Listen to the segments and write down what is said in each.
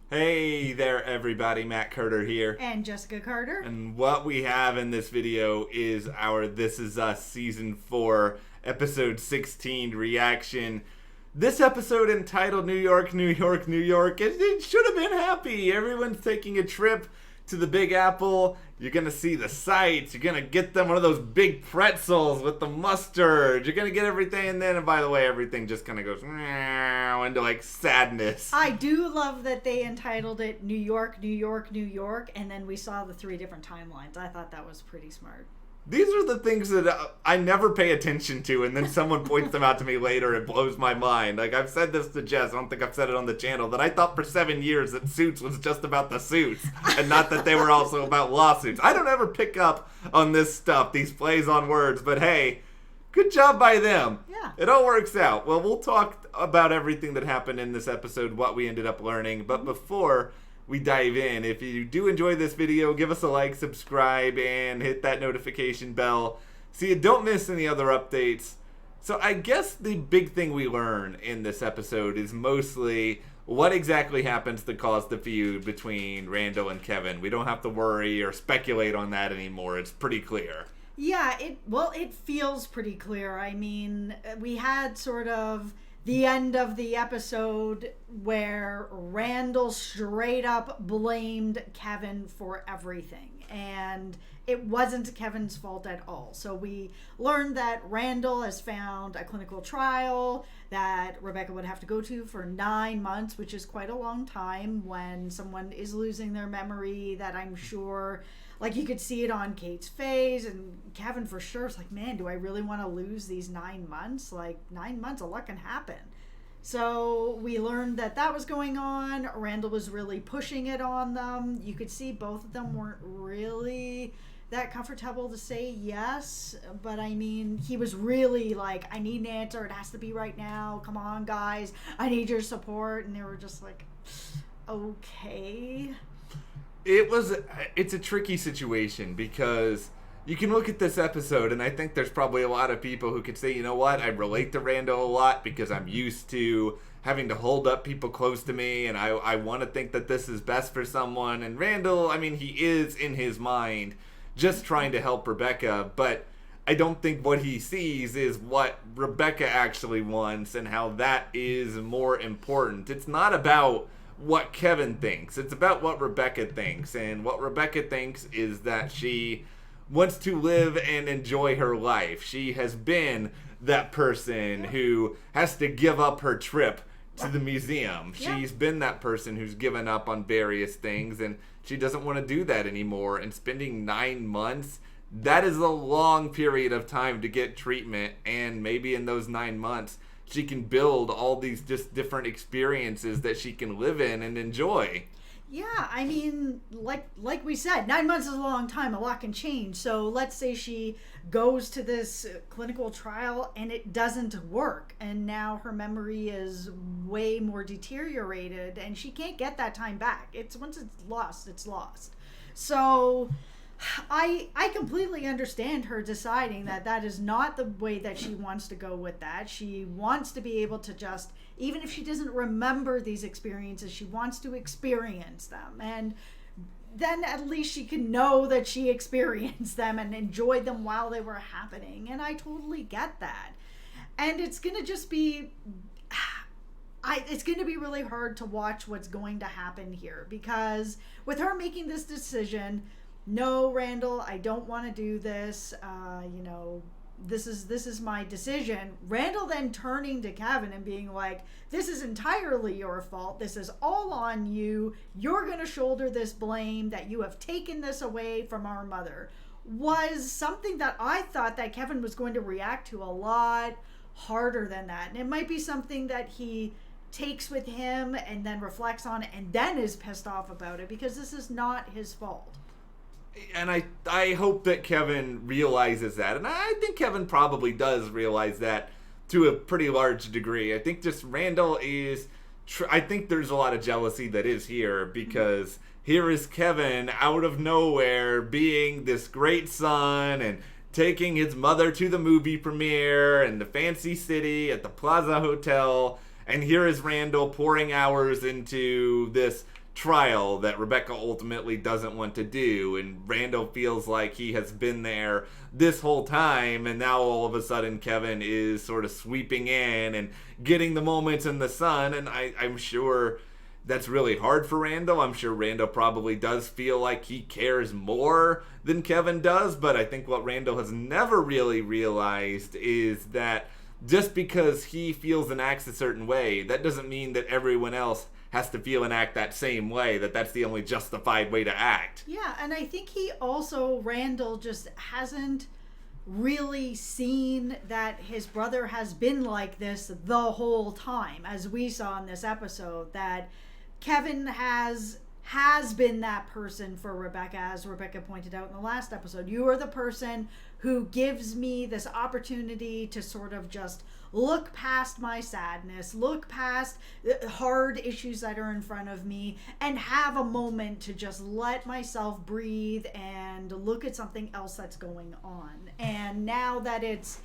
Hey there everybody, Matt Carter here. And Jessica Carter. And what we have in this video is our This Is Us Season 4, Episode 16 reaction. This episode entitled New York, New York, New York, it should have been happy. Everyone's taking a trip to the Big Apple. You're gonna see the sights. You're gonna get them one of those big pretzels with the mustard. You're gonna get everything, and then, and by the way, everything just kind of goes into like sadness. I do love that they entitled it New York, New York, New York, and then we saw the 3 different timelines. I thought that was pretty smart. These are the things that I never pay attention to, and then someone points them out to me later. It blows my mind. Like, I've said this to Jess, I don't think I've said it on the channel, that I thought for 7 years that Suits was just about the suits, and not that they were also about lawsuits. I don't ever pick up on this stuff, these plays on words, but hey, good job by them. Yeah. It all works out. Well, we'll talk about everything that happened in this episode, what we ended up learning, but before we dive in, if you do enjoy this video, give us a like, subscribe, and hit that notification bell so you don't miss any other updates. So I guess the big thing we learn in this episode is mostly what exactly happens to cause the feud between Randall and Kevin. We don't have to worry or speculate on that anymore. It's pretty clear. Yeah, it feels pretty clear. I mean, we had sort of the end of the episode where Randall straight up blamed Kevin for everything, and it wasn't Kevin's fault at all. So we learned that Randall has found a clinical trial that Rebecca would have to go to for 9 months, which is quite a long time when someone is losing their memory. That I'm sure, like, you could see it on Kate's face, and Kevin for sure is like, man, do I really want to lose these 9 months? Like, 9 months, a lot can happen. So we learned that that was going on. Randall was really pushing it on them. You could see both of them weren't really that comfortable to say yes, but I mean, he was really like, I need an answer. It has to be right now. Come on, guys. I need your support. And they were just like, okay. It's a tricky situation because you can look at this episode, and I think there's probably a lot of people who could say, you know what, I relate to Randall a lot because I'm used to having to hold up people close to me, and I want to think that this is best for someone. And Randall, I mean, he is in his mind just trying to help Rebecca, but I don't think what he sees is what Rebecca actually wants and how that is more important. It's not about what Kevin thinks. It's about what Rebecca thinks. And what Rebecca thinks is that she wants to live and enjoy her life. She has been that person who has to give up her trip to the museum. Yeah. She's been that person who's given up on various things, and she doesn't want to do that anymore. And spending 9 months, that is a long period of time to get treatment, and maybe in those 9 months she can build all these just different experiences that she can live in and enjoy. Yeah, I mean, like we said, 9 months is a long time. A lot can change. So let's say she goes to this clinical trial and it doesn't work, and now her memory is way more deteriorated, and she can't get that time back. Once it's lost, it's lost. So I completely understand her deciding that that is not the way that she wants to go with that. She wants to be able to just, even if she doesn't remember these experiences, she wants to experience them. And then at least she can know that she experienced them and enjoyed them while they were happening. And I totally get that. And it's going to just be, it's going to be really hard to watch what's going to happen here, because with her making this decision, no, Randall, I don't want to do this. This is my decision. Randall then turning to Kevin and being like, this is entirely your fault. This is all on you. You're going to shoulder this blame that you have taken this away from our mother, was something that I thought that Kevin was going to react to a lot harder than that. And it might be something that he takes with him and then reflects on it and then is pissed off about it, because this is not his fault. And I hope that Kevin realizes that. And I think Kevin probably does realize that to a pretty large degree. I think just Randall is... I think there's a lot of jealousy that is here, because here is Kevin out of nowhere being this great son and taking his mother to the movie premiere and the fancy city at the Plaza Hotel. And here is Randall pouring hours into this trial that Rebecca ultimately doesn't want to do, and Randall feels like he has been there this whole time, and now all of a sudden Kevin is sort of sweeping in and getting the moments in the sun, and I'm sure that's really hard for Randall. I'm sure Randall probably does feel like he cares more than Kevin does, but I think what Randall has never really realized is that just because he feels and acts a certain way, that doesn't mean that everyone else has to feel and act that same way, that's the only justified way to act. Yeah, and I think Randall just hasn't really seen that his brother has been like this the whole time, as we saw in this episode, that Kevin has been that person for Rebecca, as Rebecca pointed out in the last episode. You are the person who gives me this opportunity to sort of just look past my sadness, look past the hard issues that are in front of me, and have a moment to just let myself breathe and look at something else that's going on. And now that it's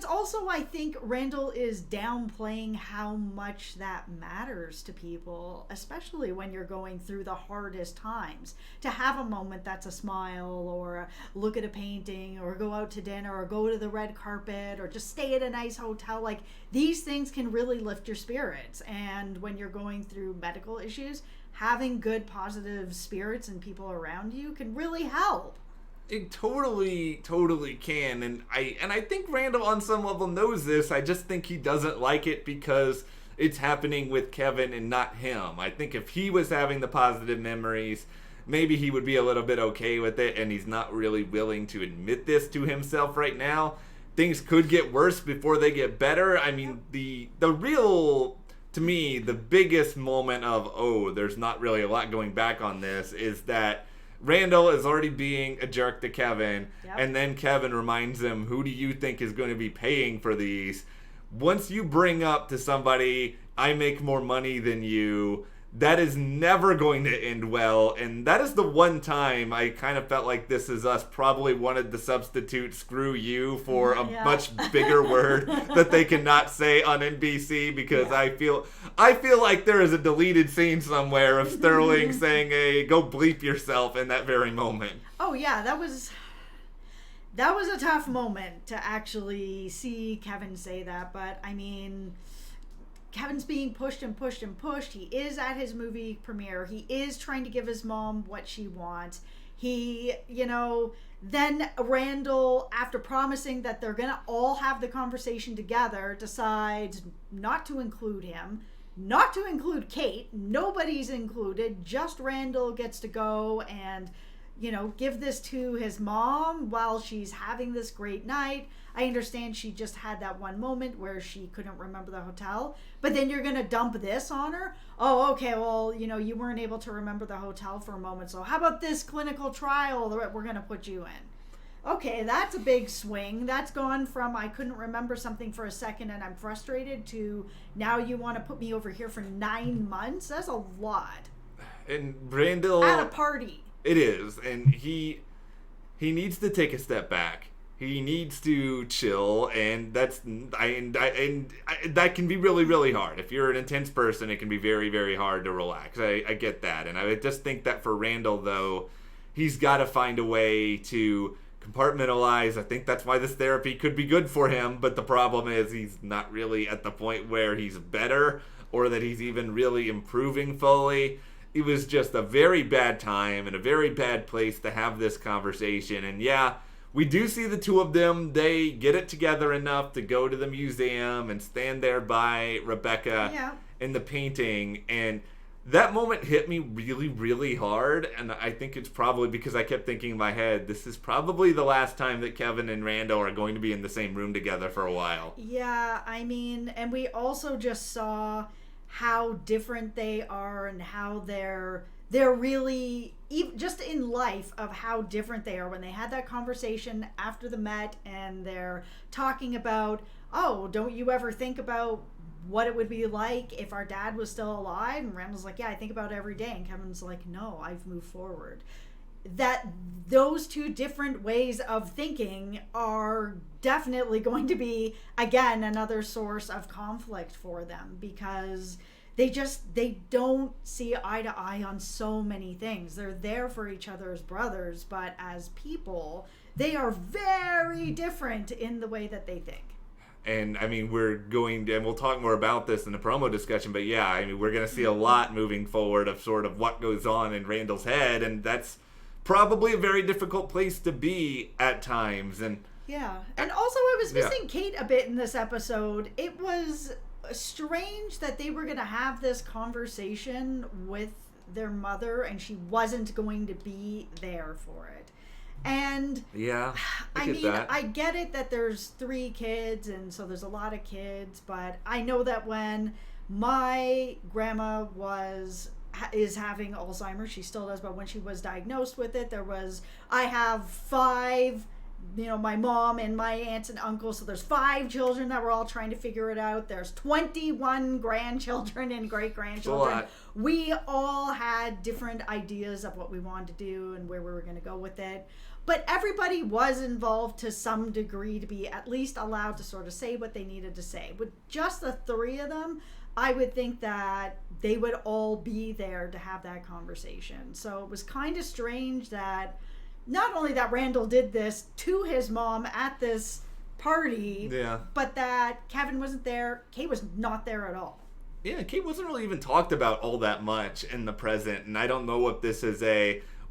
also, I think Randall is downplaying how much that matters to people, especially when you're going through the hardest times. To have a moment that's a smile, or look at a painting, or go out to dinner, or go to the red carpet, or just stay at a nice hotel. Like, these things can really lift your spirits. And when you're going through medical issues, having good, positive spirits and people around you can really help. It totally can, and I think Randall on some level knows this. I just think he doesn't like it because it's happening with Kevin and not him. I think if he was having the positive memories, maybe he would be a little bit okay with it, and he's not really willing to admit this to himself right now. Things could get worse before they get better. I mean, the real, to me, the biggest moment of, oh, there's not really a lot going back on this, is that Randall is already being a jerk to Kevin, and then Kevin reminds him, who do you think is going to be paying for these? Once you bring up to somebody, I make more money than you, that is never going to end well, and that is the one time I kind of felt like This Is Us probably wanted to substitute screw you for a much bigger word that they cannot say on NBC, because I feel like there is a deleted scene somewhere of Sterling saying go bleep yourself in that very moment. Oh yeah, that was a tough moment to actually see Kevin say that, but I mean, Kevin's being pushed and pushed and pushed. He is at his movie premiere. He is trying to give his mom what she wants. Then Randall, after promising that they're going to all have the conversation together, decides not to include him, not to include Kate. Nobody's included. Just Randall gets to go and, give this to his mom while she's having this great night. I understand she just had that one moment where she couldn't remember the hotel, but then you're going to dump this on her? Oh, okay, well, you weren't able to remember the hotel for a moment, so how about this clinical trial that we're going to put you in? Okay, that's a big swing. That's gone from I couldn't remember something for a second and I'm frustrated to now you want to put me over here for 9 months? That's a lot. And Randall... At a party. It is, and he needs to take a step back. He needs to chill, and that can be really, really hard. If you're an intense person, it can be very, very hard to relax. I get that, and I just think that for Randall, though, he's got to find a way to compartmentalize. I think that's why this therapy could be good for him, but the problem is he's not really at the point where he's better or that he's even really improving fully. It was just a very bad time and a very bad place to have this conversation, and yeah, we do see the two of them. They get it together enough to go to the museum and stand there by Rebecca in the painting. And that moment hit me really, really hard. And I think it's probably because I kept thinking in my head, this is probably the last time that Kevin and Randall are going to be in the same room together for a while. Yeah, I mean, and we also just saw how different they are and how they're really, just in life, of how different they are. When they had that conversation after the Met and they're talking about, oh, don't you ever think about what it would be like if our dad was still alive? And Randall's like, yeah, I think about it every day. And Kevin's like, no, I've moved forward. That those two different ways of thinking are definitely going to be, again, another source of conflict for them, because they don't see eye to eye on so many things. They're there for each other as brothers, but as people, they are very different in the way that they think. And I mean, and we'll talk more about this in the promo discussion, but yeah, I mean, we're going to see a lot moving forward of sort of what goes on in Randall's head, and that's probably a very difficult place to be at times. And yeah. And also, I was missing Kate a bit in this episode. It was strange that they were going to have this conversation with their mother, and she wasn't going to be there for it. And yeah, I get it that there's 3 kids, and so there's a lot of kids, but I know that when my grandma is having Alzheimer's, she still does, but when she was diagnosed with it, I have 5, my mom and my aunts and uncles, so there's 5 children that were all trying to figure it out. There's 21 grandchildren and great-grandchildren. We all had different ideas of what we wanted to do and where we were going to go with it. But everybody was involved to some degree to be at least allowed to sort of say what they needed to say. With just the 3 of them, I would think that they would all be there to have that conversation. So it was kind of strange that not only that Randall did this to his mom at this party, but that Kevin wasn't there. Kate was not there at all. Yeah, Kate wasn't really even talked about all that much in the present, and I don't know if this is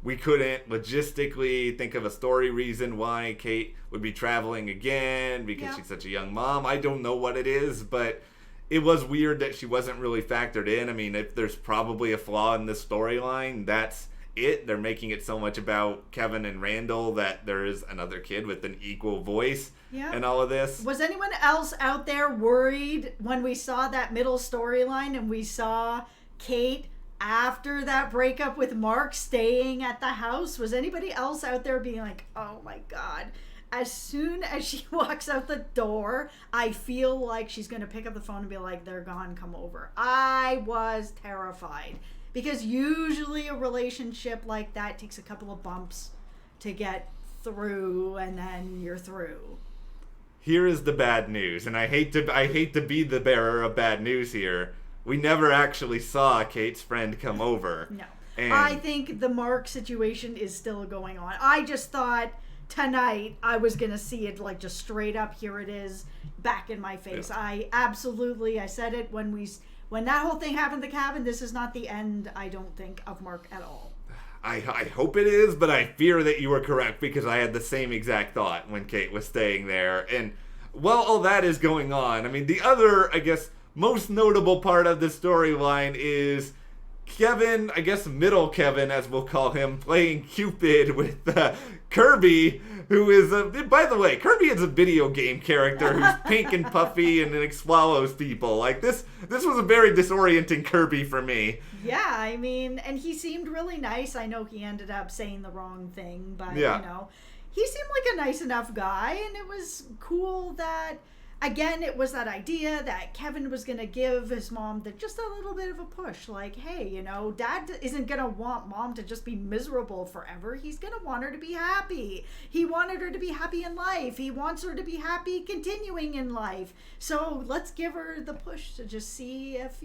we couldn't logistically think of a story reason why Kate would be traveling again because she's such a young mom. I don't know what it is, but it was weird that she wasn't really factored in. I mean, if there's probably a flaw in this storyline, that's it. They're making it so much about Kevin and Randall that there is another kid with an equal voice and all of this. Was anyone else out there worried when we saw that middle storyline and we saw Kate after that breakup with Mark staying at the house? Was anybody else out there being like, oh my God, as soon as she walks out the door, I feel like she's going to pick up the phone and be like, they're gone, come over. I was terrified. Because usually a relationship like that takes a couple of bumps to get through, and then you're through. Here is the bad news, and I hate to be the bearer of bad news here. We never actually saw Kate's friend come over. No. And I think the Mark situation is still going on. I just thought tonight I was going to see it like just straight up, here it is, back in my face. Yeah. I said it when that whole thing happened at the cabin. This is not the end, I don't think, of Mark at all. I hope it is, but I fear that you were correct because I had the same exact thought when Kate was staying there. And while all that is going on, I mean, the other, I guess, most notable part of the storyline is Kevin, I guess middle Kevin, as we'll call him, playing Cupid with Kirby, who is, by the way, Kirby is a video game character who's pink and puffy and it swallows people. Like, this was a very disorienting Kirby for me. Yeah, I mean, and he seemed really nice. I know he ended up saying the wrong thing, but, he seemed like a nice enough guy, and it was cool that, again, it was that idea that Kevin was going to give his mom just a little bit of a push. Like, hey, Dad isn't going to want Mom to just be miserable forever. He's going to want her to be happy. He wanted her to be happy in life. He wants her to be happy continuing in life. So let's give her the push to just see if,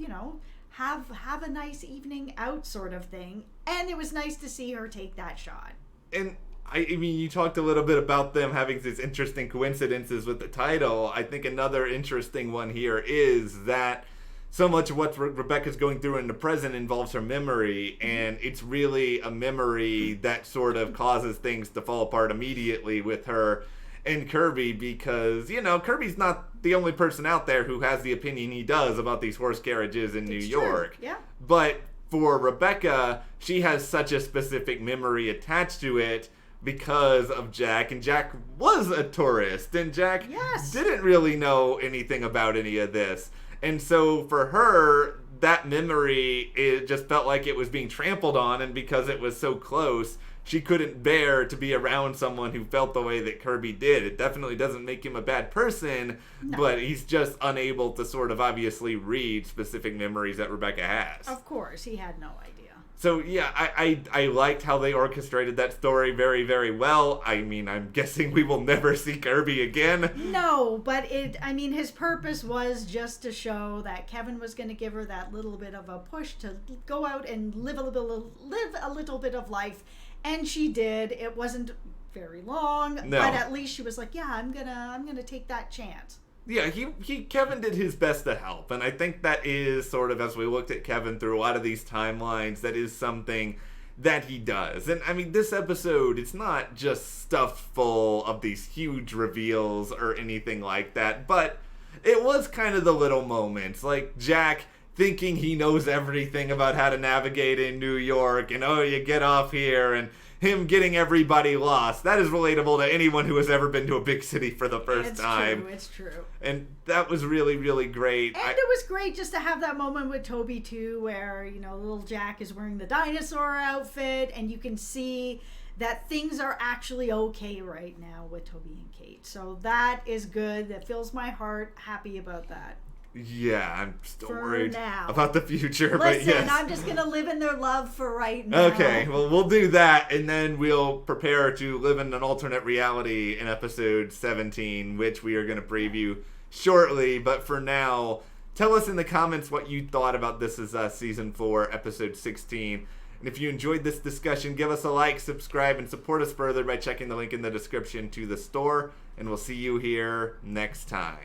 have a nice evening out sort of thing. And it was nice to see her take that shot. And I mean, you talked a little bit about them having these interesting coincidences with the title. I think another interesting one here is that so much of what Rebecca's going through in the present involves her memory, and it's really a memory that sort of causes things to fall apart immediately with her and Kirby because, Kirby's not the only person out there who has the opinion he does about these horse carriages in New York. Yeah. But for Rebecca, she has such a specific memory attached to it because of Jack, and Jack was a tourist, and Jack didn't really know anything about any of this. And so for her, that memory, it just felt like it was being trampled on, and because it was so close, she couldn't bear to be around someone who felt the way that Kirby did. It definitely doesn't make him a bad person, but he's just unable to sort of obviously read specific memories that Rebecca has. Of course, he had no idea. So, yeah, I liked how they orchestrated that story very, very well. I mean, I'm guessing we will never see Kirby again. No, but his purpose was just to show that Kevin was going to give her that little bit of a push to go out and live a little bit of life. And she did. It wasn't very long, but at least she was like, yeah, I'm gonna take that chance. Yeah, Kevin did his best to help, and I think that is sort of, as we looked at Kevin through a lot of these timelines, that is something that he does. And I mean, this episode, it's not just stuffed full of these huge reveals or anything like that, but it was kind of the little moments, like Jack thinking he knows everything about how to navigate in New York, and oh, you get off here, and him getting everybody lost. That is relatable to anyone who has ever been to a big city for the first time. It's true. And that was really, really great. And it was great just to have that moment with Toby, too, where, little Jack is wearing the dinosaur outfit, and you can see that things are actually okay right now with Toby and Kate. So that is good. That fills my heart. Happy about that. Yeah, I'm still for worried now. about the future. Listen, but yes. I'm just going to live in their love for right now. Okay, well, we'll do that, and then we'll prepare to live in an alternate reality in episode 17, which we are going to preview shortly. But for now, tell us in the comments what you thought about This Is Us Season 4, Episode 16. And if you enjoyed this discussion, give us a like, subscribe, and support us further by checking the link in the description to the store. And we'll see you here next time.